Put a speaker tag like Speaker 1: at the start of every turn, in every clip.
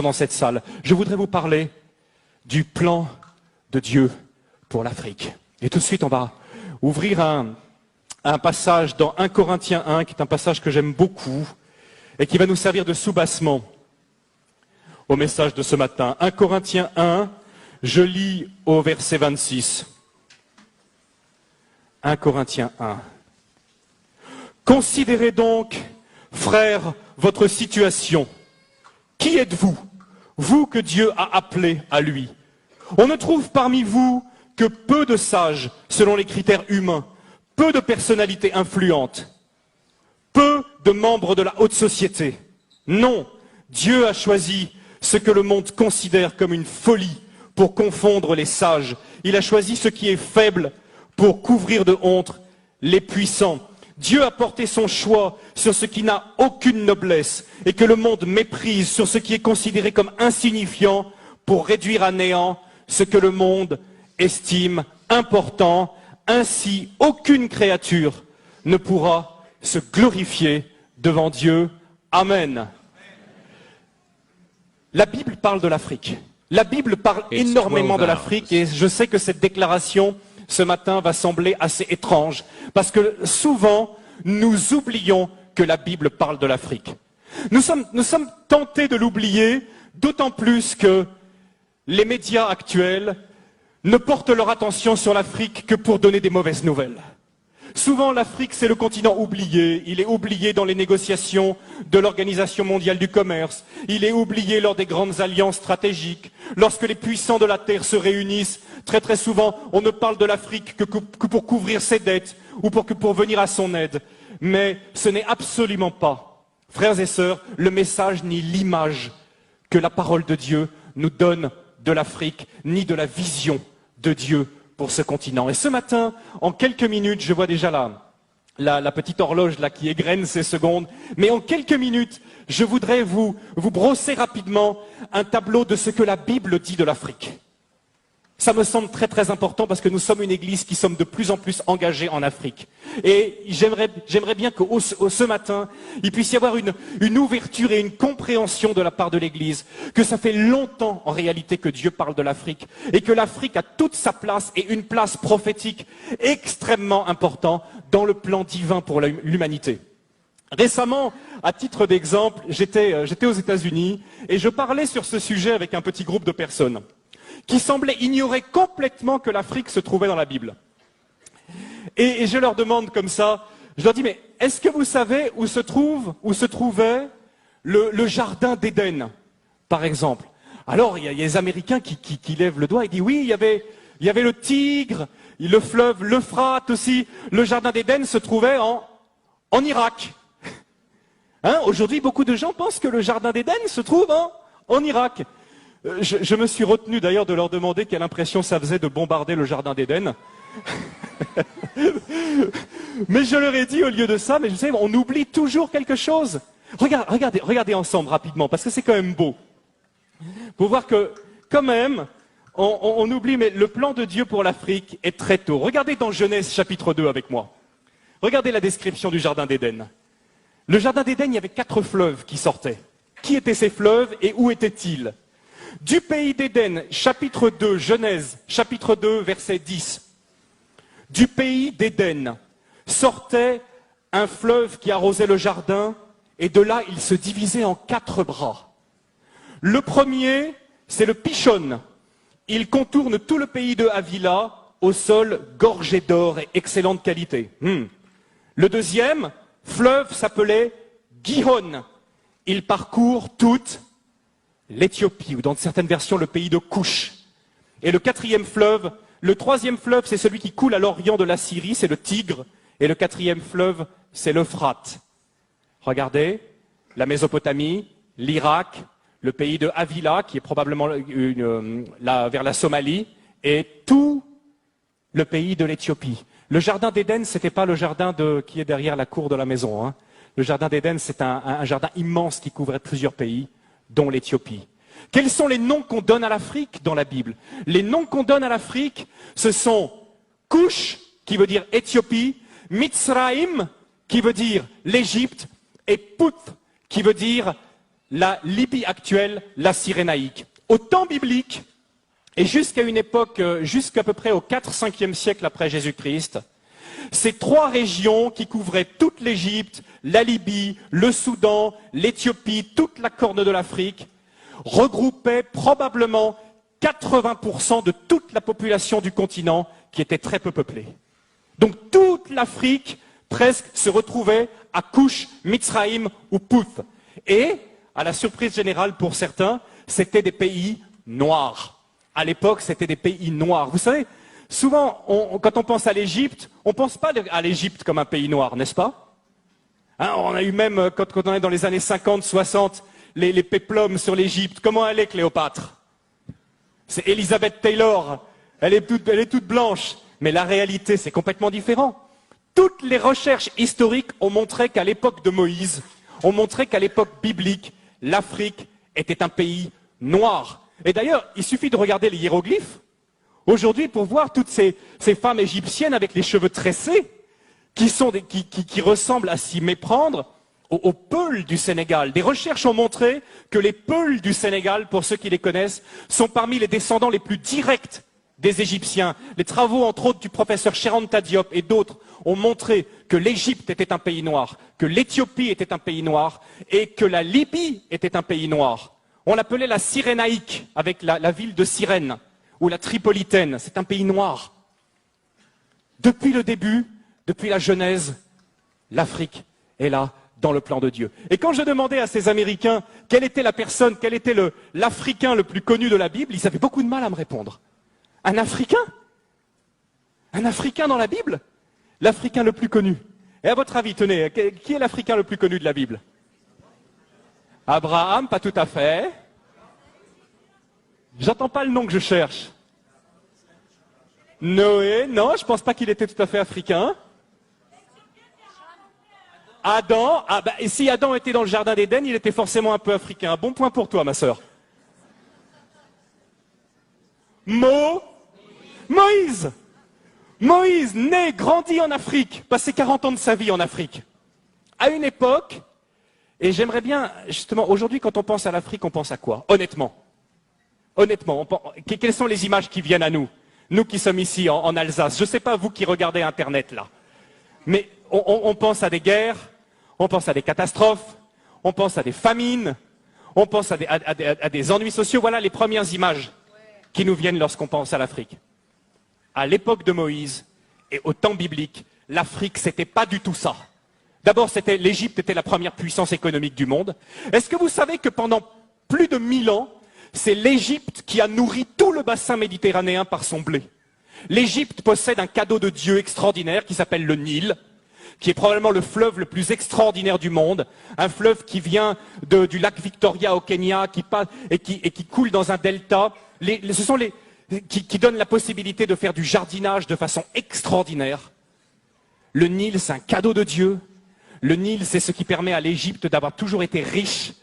Speaker 1: dans cette salle, je voudrais vous parler du plan de Dieu pour l'Afrique. Et tout de suite, on va ouvrir un passage dans 1 Corinthiens 1, qui est un passage que j'aime beaucoup et qui va nous servir de soubassement au message de ce matin. 1 Corinthiens 1, je lis au verset 26. 1 Corinthiens 1. Considérez donc, frères, votre situation. Qui êtes-vous, vous que Dieu a appelé à lui? On ne trouve parmi vous que peu de sages selon les critères humains, peu de personnalités influentes, peu de membres de la haute société. Non, Dieu a choisi ce que le monde considère comme une folie pour confondre les sages. Il a choisi ce qui est faible pour couvrir de honte les puissants. Dieu a porté son choix sur ce qui n'a aucune noblesse et que le monde méprise, sur ce qui est considéré comme insignifiant pour réduire à néant ce que le monde estime important. Ainsi, aucune créature ne pourra se glorifier devant Dieu. Amen. La Bible parle de l'Afrique. La Bible parle énormément de l'Afrique et je sais que cette déclaration ce matin va sembler assez étrange parce que souvent nous oublions que la Bible parle de l'Afrique. Nous sommes tentés de l'oublier, d'autant plus que les médias actuels ne portent leur attention sur l'Afrique que pour donner des mauvaises nouvelles. Souvent, l'Afrique, c'est le continent oublié. Il est oublié dans les négociations de l'Organisation mondiale du commerce. Il est oublié lors des grandes alliances stratégiques. Lorsque les puissants de la Terre se réunissent, très souvent, on ne parle de l'Afrique que pour couvrir ses dettes ou pour venir à son aide. Mais ce n'est absolument pas, frères et sœurs, le message ni l'image que la parole de Dieu nous donne de l'Afrique, ni de la vision de Dieu pour ce continent. Et ce matin, en quelques minutes, je vois déjà la petite horloge là qui égrène ses secondes, mais en quelques minutes, je voudrais vous brosser rapidement un tableau de ce que la Bible dit de l'Afrique. Ça me semble très important parce que nous sommes une église qui sommes de plus en plus engagés en Afrique. Et j'aimerais bien que ce matin, il puisse y avoir une ouverture et une compréhension de la part de l'église, que ça fait longtemps en réalité que Dieu parle de l'Afrique et que l'Afrique a toute sa place et une place prophétique extrêmement importante dans le plan divin pour l'humanité. Récemment, à titre d'exemple, j'étais aux États-Unis et je parlais sur ce sujet avec un petit groupe de personnes qui semblaient ignorer complètement que l'Afrique se trouvait dans la Bible. Et je leur demande comme ça, je leur dis, mais est-ce que vous savez où se trouvait le jardin d'Éden, par exemple? Alors, il y a les Américains qui lèvent le doigt et disent, oui, il y avait le Tigre, le fleuve, l'Euphrate aussi. Le jardin d'Éden se trouvait en Irak. Hein, aujourd'hui, beaucoup de gens pensent que le jardin d'Éden se trouve en Irak. Je me suis retenu d'ailleurs de leur demander quelle impression ça faisait de bombarder le jardin d'Éden. Mais je leur ai dit au lieu de ça, mais je sais, on oublie toujours quelque chose. Regardez ensemble rapidement, parce que c'est quand même beau. Pour voir que, quand même, on oublie, mais le plan de Dieu pour l'Afrique est très tôt. Regardez dans Genèse chapitre 2 avec moi. Regardez la description du jardin d'Éden. Le jardin d'Éden, il y avait 4 fleuves qui sortaient. Qui étaient ces fleuves et où étaient-ils? Du pays d'Éden, chapitre 2, Genèse, chapitre 2, verset 10. Du pays d'Éden sortait un fleuve qui arrosait le jardin, et de là, il se divisait en 4 bras. Le premier, c'est le Pishon. Il contourne tout le pays de Havila, au sol gorgé d'or et excellente qualité. Le deuxième fleuve s'appelait Gihon. Il parcourt toute l'Éthiopie, ou dans certaines versions, le pays de Couche. Et le troisième fleuve, c'est celui qui coule à l'orient de la Syrie, c'est le Tigre. Et le 4e fleuve, c'est l'Euphrate. Regardez, la Mésopotamie, l'Irak, le pays de Havila, qui est probablement vers la Somalie, et tout le pays de l'Éthiopie. Le jardin d'Éden, c'était pas le jardin qui est derrière la cour de la maison. Hein. Le jardin d'Éden, c'est un jardin immense qui couvrait plusieurs pays, dont l'Éthiopie. Quels sont les noms qu'on donne à l'Afrique dans la Bible? Les noms qu'on donne à l'Afrique, ce sont Couche, qui veut dire Éthiopie, Mitzraïm, qui veut dire l'Égypte, et Pouth, qui veut dire la Libye actuelle, la Cyrénaïque. Au temps biblique, et jusqu'à une époque, jusqu'à peu près au 4-5e siècle après Jésus-Christ, ces trois régions qui couvraient toute l'Égypte, la Libye, le Soudan, l'Éthiopie, toute la corne de l'Afrique, regroupaient probablement 80% de toute la population du continent qui était très peu peuplée. Donc toute l'Afrique presque se retrouvait à Kouch, Mitzraïm ou Pouth. Et, à la surprise générale pour certains, c'était des pays noirs. À l'époque, c'était des pays noirs. Vous savez, souvent, quand on pense à l'Égypte, on ne pense pas à l'Égypte comme un pays noir, n'est-ce pas? Hein, on a eu même, quand on est dans les années 50, 60, les péplums sur l'Égypte. Comment elle est, Cléopâtre? C'est Elizabeth Taylor. Elle est toute blanche. Mais la réalité, c'est complètement différent. Toutes les recherches historiques ont montré qu'à l'époque de Moïse, ont montré qu'à l'époque biblique, l'Afrique était un pays noir. Et d'ailleurs, il suffit de regarder les hiéroglyphes aujourd'hui pour voir toutes ces femmes égyptiennes avec les cheveux tressés qui ressemblent à s'y méprendre aux Peuls du Sénégal. Des recherches ont montré que les Peuls du Sénégal, pour ceux qui les connaissent, sont parmi les descendants les plus directs des Égyptiens. Les travaux, entre autres, du professeur Cheranta Diop et d'autres ont montré que l'Égypte était un pays noir, que l'Éthiopie était un pays noir et que la Libye était un pays noir. On l'appelait la Cyrénaïque, avec la ville de Cyrène, ou la Tripolitaine. C'est un pays noir. Depuis le début, depuis la Genèse, l'Afrique est là, dans le plan de Dieu. Et quand je demandais à ces Américains quelle était la personne, quel était l'Africain le plus connu de la Bible, ils avaient beaucoup de mal à me répondre. Un Africain? Un Africain dans la Bible? L'Africain le plus connu. Et à votre avis, tenez, qui est l'Africain le plus connu de la Bible? Abraham, pas tout à fait. J'entends pas le nom que je cherche. Noé, non, je pense pas qu'il était tout à fait africain. Adam, et si Adam était dans le jardin d'Éden, il était forcément un peu africain. Bon point pour toi, ma sœur. Moïse. Moïse, né, grandi en Afrique, passé 40 ans de sa vie en Afrique. À une époque, et j'aimerais bien, justement, aujourd'hui, quand on pense à l'Afrique, on pense à quoi? Honnêtement, quelles sont les images qui viennent à nous? Nous qui sommes ici en Alsace. Je ne sais pas vous qui regardez Internet là. Mais on pense à des guerres, on pense à des catastrophes, on pense à des famines, on pense à des ennuis sociaux. Voilà les premières images qui nous viennent lorsqu'on pense à l'Afrique. À l'époque de Moïse et au temps biblique, l'Afrique, c'était pas du tout ça. D'abord, l'Égypte était la première puissance économique du monde. Est-ce que vous savez que pendant plus de 1000 ans, c'est l'Égypte qui a nourri tout le bassin méditerranéen par son blé? L'Égypte possède un cadeau de Dieu extraordinaire qui s'appelle le Nil, qui est probablement le fleuve le plus extraordinaire du monde, un fleuve qui vient du lac Victoria au Kenya, qui coule dans un delta. Qui donne la possibilité de faire du jardinage de façon extraordinaire. Le Nil, c'est un cadeau de Dieu. Le Nil, c'est ce qui permet à l'Égypte d'avoir toujours été riche.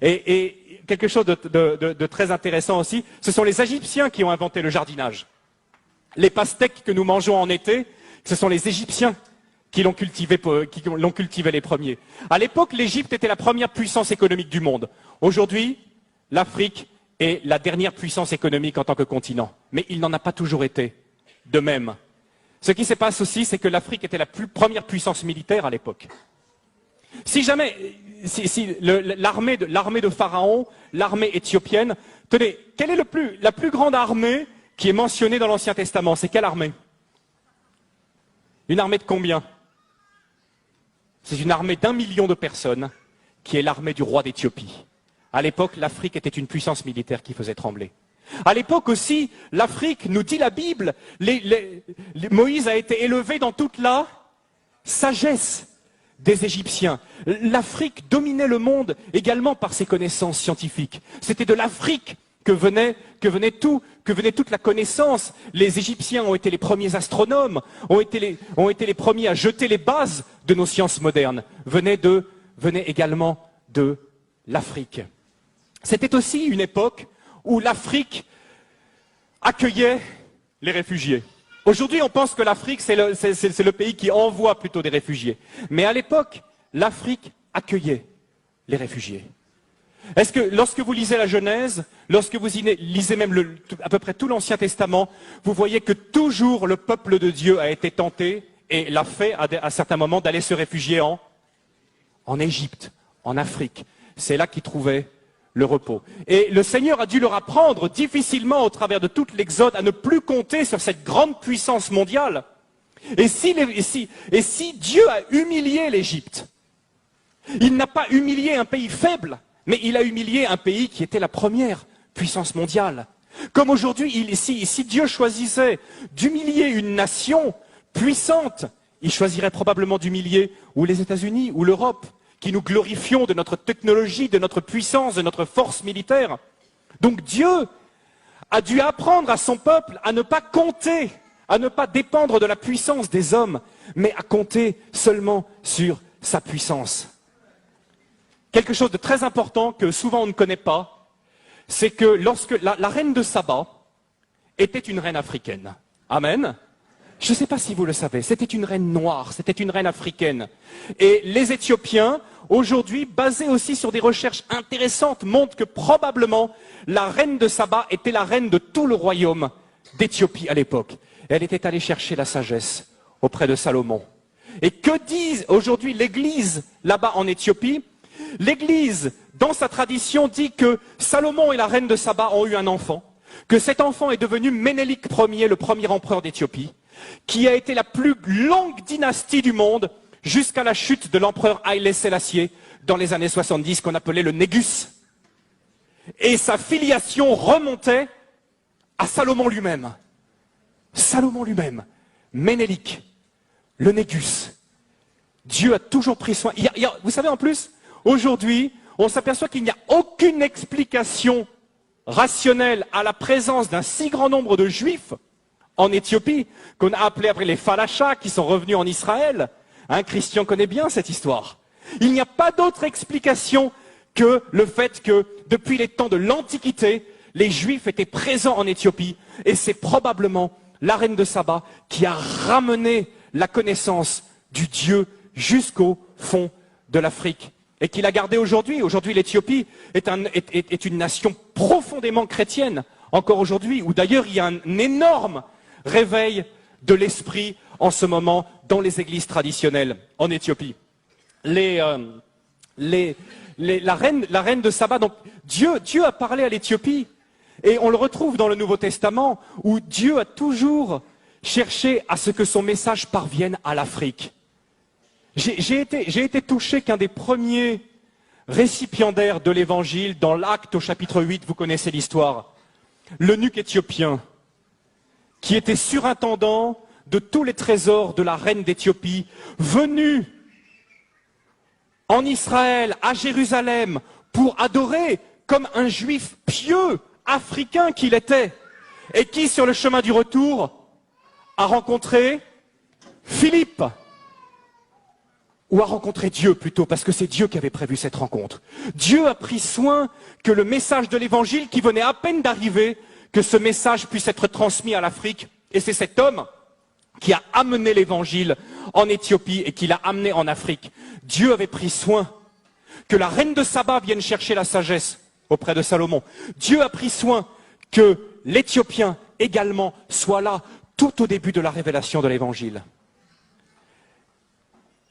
Speaker 1: Et quelque chose de très intéressant aussi, ce sont les Égyptiens qui ont inventé le jardinage. Les pastèques que nous mangeons en été, ce sont les Égyptiens qui l'ont cultivé les premiers. À l'époque, l'Égypte était la première puissance économique du monde. Aujourd'hui, l'Afrique est la dernière puissance économique en tant que continent. Mais il n'en a pas toujours été de même. Ce qui se passe aussi, c'est que l'Afrique était la première puissance militaire à l'époque. Si l'armée de Pharaon, l'armée éthiopienne, tenez, quelle est la plus grande armée qui est mentionnée dans l'Ancien Testament? C'est quelle armée? Une armée de combien? C'est une armée d'1 million de personnes qui est l'armée du roi d'Éthiopie. À l'époque, l'Afrique était une puissance militaire qui faisait trembler. À l'époque aussi, l'Afrique, nous dit la Bible, Moïse a été élevé dans toute la sagesse des Égyptiens. L'Afrique dominait le monde également par ses connaissances scientifiques. C'était de l'Afrique que venait toute la connaissance. Les Égyptiens ont été les premiers astronomes, ont été les premiers à jeter les bases de nos sciences modernes. Venait également de l'Afrique. C'était aussi une époque où l'Afrique accueillait les réfugiés. Aujourd'hui, on pense que l'Afrique, c'est le pays qui envoie plutôt des réfugiés. Mais à l'époque, l'Afrique accueillait les réfugiés. Est-ce que lorsque vous lisez la Genèse, lorsque vous lisez même à peu près tout l'Ancien Testament, vous voyez que toujours le peuple de Dieu a été tenté et l'a fait à certains moments d'aller se réfugier en Égypte, en Afrique. C'est là qu'ils trouvaient le repos. Et le Seigneur a dû leur apprendre difficilement au travers de toute l'Exode à ne plus compter sur cette grande puissance mondiale. Et si Dieu a humilié l'Égypte, il n'a pas humilié un pays faible, mais il a humilié un pays qui était la première puissance mondiale. Comme aujourd'hui, si Dieu choisissait d'humilier une nation puissante, il choisirait probablement d'humilier ou les États-Unis ou l'Europe, qui nous glorifions de notre technologie, de notre puissance, de notre force militaire. Donc Dieu a dû apprendre à son peuple à ne pas compter, à ne pas dépendre de la puissance des hommes, mais à compter seulement sur sa puissance. Quelque chose de très important que souvent on ne connaît pas, c'est que lorsque la reine de Saba était une reine africaine. Amen. Je ne sais pas si vous le savez, c'était une reine noire, c'était une reine africaine. Et les Éthiopiens, aujourd'hui, basés aussi sur des recherches intéressantes, montrent que probablement la reine de Saba était la reine de tout le royaume d'Éthiopie à l'époque. Elle était allée chercher la sagesse auprès de Salomon. Et que dit aujourd'hui l'Église là-bas en Éthiopie? L'Église, dans sa tradition, dit que Salomon et la reine de Saba ont eu un enfant, que cet enfant est devenu Ménélik Ier, le premier empereur d'Éthiopie, qui a été la plus longue dynastie du monde jusqu'à la chute de l'empereur Haïlé Sélassié dans les années 70, qu'on appelait le Négus. Et sa filiation remontait à Salomon lui-même. Salomon lui-même, Ménélik, le Négus. Dieu a toujours pris soin. Vous savez, en plus, aujourd'hui, on s'aperçoit qu'il n'y a aucune explication rationnelle à la présence d'un si grand nombre de Juifs en Éthiopie, qu'on a appelé après les Falachas, qui sont revenus en Israël. Christian connaît bien cette histoire. Il n'y a pas d'autre explication que le fait que, depuis les temps de l'Antiquité, les Juifs étaient présents en Éthiopie, et c'est probablement la reine de Saba qui a ramené la connaissance du Dieu jusqu'au fond de l'Afrique, et qui l'a gardé aujourd'hui. Aujourd'hui, l'Éthiopie est une nation profondément chrétienne, encore aujourd'hui, où d'ailleurs il y a un énorme réveil de l'esprit en ce moment dans les églises traditionnelles en Éthiopie. La reine de Saba, donc Dieu a parlé à l'Éthiopie, et on le retrouve dans le Nouveau Testament, où Dieu a toujours cherché à ce que son message parvienne à l'Afrique. J'ai été touché qu'un des premiers récipiendaires de l'Évangile, dans l'Acte au chapitre 8, vous connaissez l'histoire, l'eunuque éthiopien, qui était surintendant de tous les trésors de la reine d'Éthiopie, venu en Israël, à Jérusalem, pour adorer comme un juif pieux, africain qu'il était, et qui, sur le chemin du retour, a rencontré Philippe, ou a rencontré Dieu plutôt, parce que c'est Dieu qui avait prévu cette rencontre. Dieu a pris soin que le message de l'Évangile, qui venait à peine d'arriver, que ce message puisse être transmis à l'Afrique. Et c'est cet homme qui a amené l'Évangile en Éthiopie et qui l'a amené en Afrique. Dieu avait pris soin que la reine de Saba vienne chercher la sagesse auprès de Salomon. Dieu a pris soin que l'Éthiopien également soit là tout au début de la révélation de l'Évangile.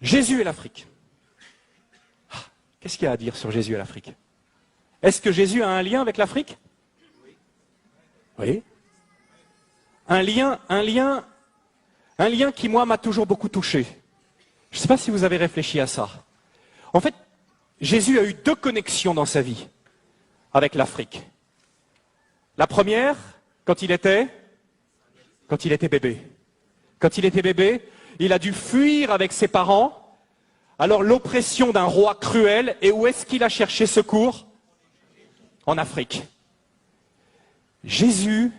Speaker 1: Jésus et l'Afrique. Qu'est-ce qu'il y a à dire sur Jésus et l'Afrique? Est-ce que Jésus a un lien avec l'Afrique? Oui. Un lien qui, moi, m'a toujours beaucoup touché. Je ne sais pas si vous avez réfléchi à ça. En fait, Jésus a eu deux connexions dans sa vie avec l'Afrique. La première, quand il était bébé. Quand il était bébé, il a dû fuir avec ses parents, alors l'oppression d'un roi cruel, et où est-ce qu'il a cherché secours? En Afrique. Jésus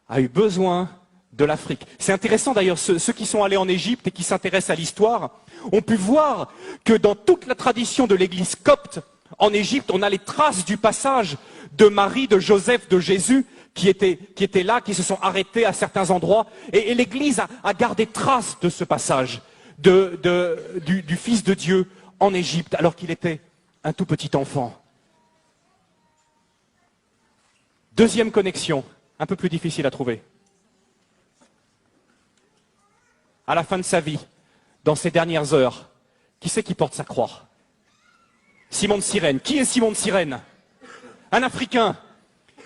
Speaker 1: a eu besoin de l'Afrique. C'est intéressant d'ailleurs, ceux qui sont allés en Égypte et qui s'intéressent à l'histoire, ont pu voir que dans toute la tradition de l'église copte, en Égypte, on a les traces du passage de Marie, de Joseph, de Jésus, qui étaient là, qui se sont arrêtés à certains endroits, et l'église a gardé trace de ce passage du Fils de Dieu en Égypte, alors qu'il était un tout petit enfant. Deuxième connexion, un peu plus difficile à trouver. À la fin de sa vie, dans ses dernières heures, qui c'est qui porte sa croix? Simon de Cyrène. Qui est Simon de Cyrène? Un Africain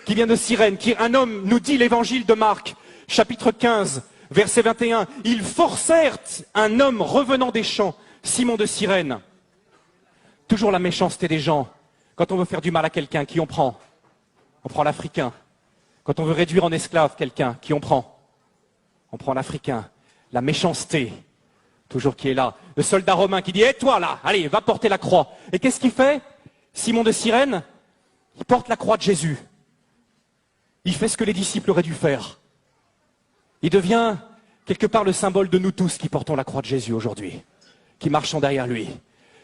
Speaker 1: qui vient de Cyrène, un homme, nous dit l'évangile de Marc, chapitre 15, verset 21. Ils forcèrent un homme revenant des champs, Simon de Cyrène. Toujours la méchanceté des gens. Quand on veut faire du mal à quelqu'un, qui on prend? On prend l'Africain. Quand on veut réduire en esclave quelqu'un, qui on prend? On prend l'Africain. La méchanceté, toujours qui est là. Le soldat romain qui dit, hé toi là, allez, va porter la croix. Et qu'est-ce qu'il fait? Simon de Cyrène, il porte la croix de Jésus. Il fait ce que les disciples auraient dû faire. Il devient quelque part le symbole de nous tous qui portons la croix de Jésus aujourd'hui, qui marchons derrière lui.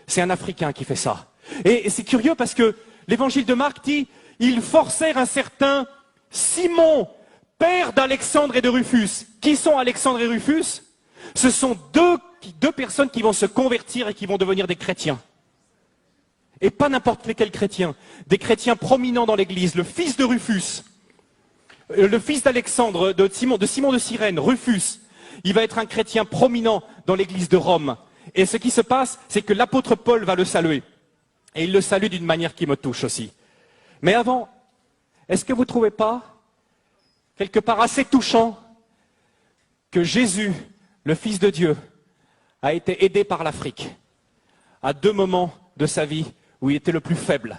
Speaker 1: C'est un Africain qui fait ça. Et c'est curieux parce que l'évangile de Marc dit, ils forcèrent un certain Simon, père d'Alexandre et de Rufus. Qui sont Alexandre et Rufus? Ce sont deux personnes qui vont se convertir et qui vont devenir des chrétiens. Et pas n'importe lesquels chrétiens. Des chrétiens prominents dans l'église. Le fils de Rufus, le fils d'Alexandre, de Simon de Cyrène, Rufus, il va être un chrétien prominent dans l'église de Rome. Et ce qui se passe, c'est que l'apôtre Paul va le saluer. Et il le salue d'une manière qui me touche aussi. Mais avant, est-ce que vous ne trouvez pas quelque part assez touchant que Jésus, le Fils de Dieu, a été aidé par l'Afrique à deux moments de sa vie où il était le plus faible?